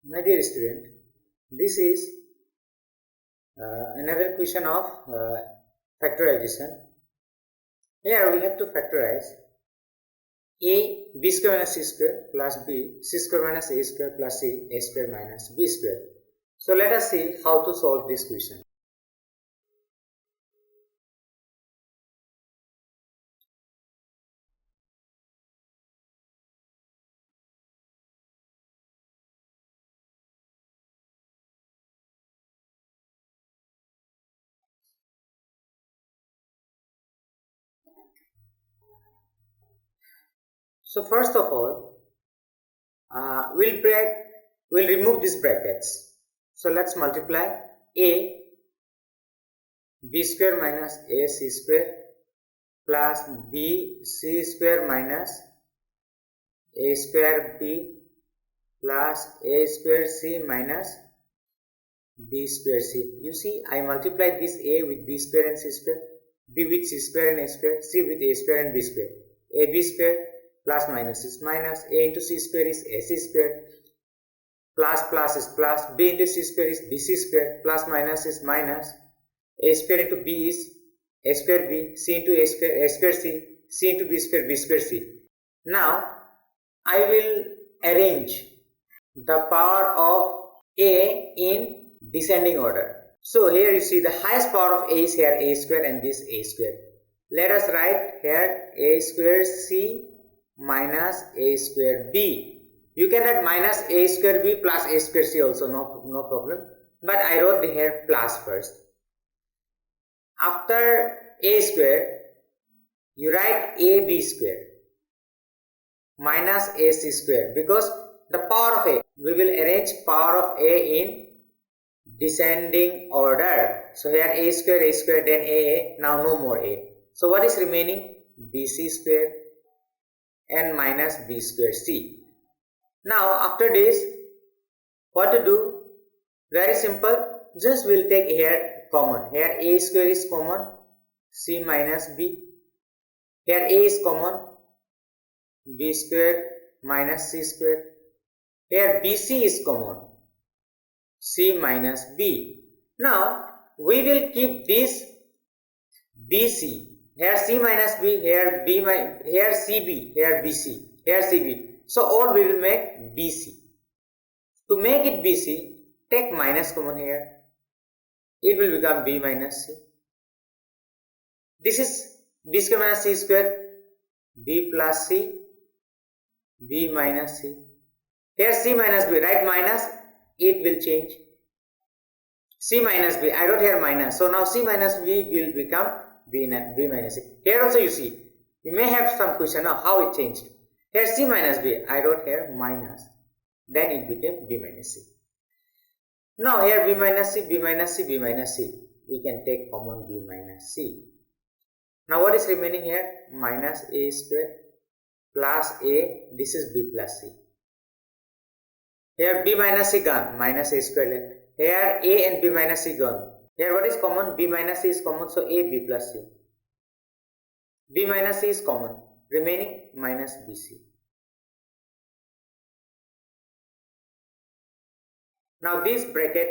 My dear student, this is another question of factorization. Here we have to factorize b square minus c square plus b, c square minus a square plus c, a square minus b square. So let us see how to solve this question. So first of all, we'll remove these brackets. So let's multiply a b square minus a c square plus b c square minus a square b plus a square c minus b square c. You see, I multiplied this a with b square and c square, b with c square and a square, c with a square and b square. A b square plus minus is minus, a into c square is a c square, plus is plus, b into c square is b c square, plus minus is minus, a square into b is a square b, c into a square c, c into b square c. Now I will arrange the power of a in descending order. So here you see the highest power of a is here a square and this a square. Let us write here a square c minus a square b. You can write minus a square b plus a square c also, no problem. But I wrote here plus first. After a square, you write ab square minus ac square, because the power of a, we will arrange power of a in descending order. So here a square, then a, now no more a. So what is remaining? bc square and minus b square c. Now after this, what to do? Very simple, just we'll take here common. Here a square is common, c minus b. Here a is common, b square minus c square. Here bc is common, c minus b. Now we will keep this bc, here c minus b, here b, here cb, here bc, here cb. So all we will make bc. To make it bc, take minus common here. It will become b minus c. This is b square minus c square, b plus c, b minus c. Here c minus b, write minus, it will change. C minus b, I wrote here minus. So now c minus b will become b minus c. Here also you see, you may have some question now how it changed. Here c minus b, I wrote here minus. Then it became b minus c. Now here b minus c, b minus c, b minus c. We can take common b minus c. Now what is remaining here? Minus a square plus a, this is b plus c. Here b minus c gone, minus a square left. Here a and b minus c gone. Here what is common? B minus c is common, so a b plus c. B minus c is common, remaining minus bc. Now this bracket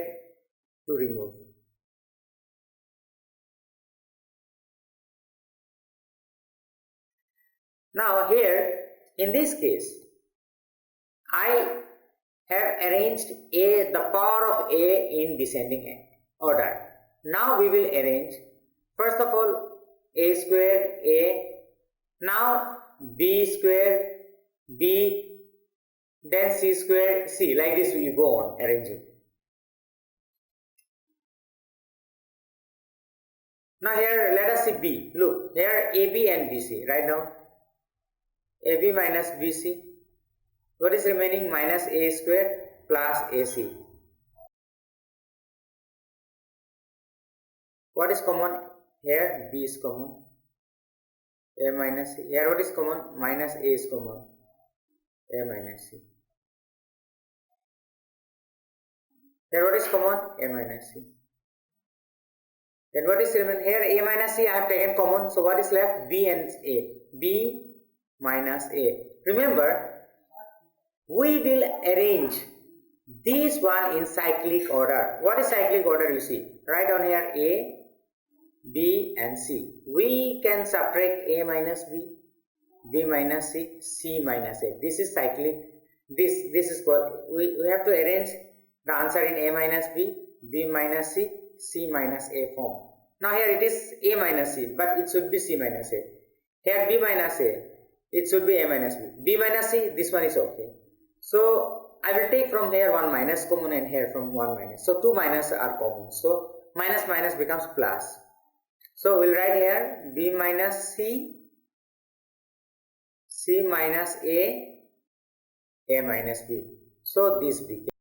to remove. Now here in this case, I have arranged the power of a in descending order. Now we will arrange, first of all, a square a, now b square b, then c square c. Like this you go on arranging. Now here let us see b. Look, here ab and bc. Write down ab minus bc. What is remaining? Minus a square plus ac. What is common? Here b is common, a minus c. Here what is common? Minus a is common, a minus c. Here what is common? A minus c. Then what is remaining? Here a minus c I have taken common, so what is left? B and a. B minus a. Remember, we will arrange this one in cyclic order. What is cyclic order? You see, write down here A, B and C. We can subtract A minus B, B minus C, C minus A. This is cyclic. This is called, we have to arrange the answer in A minus B, B minus C, C minus A form. Now here it is A minus C, but it should be C minus A. Here B minus A, it should be A minus B. B minus C, this one is okay. So I will take from here 1 minus common and here from 1 minus. So 2 minus are common. So minus minus becomes plus. So we'll write here B minus C, C minus A minus B. So this became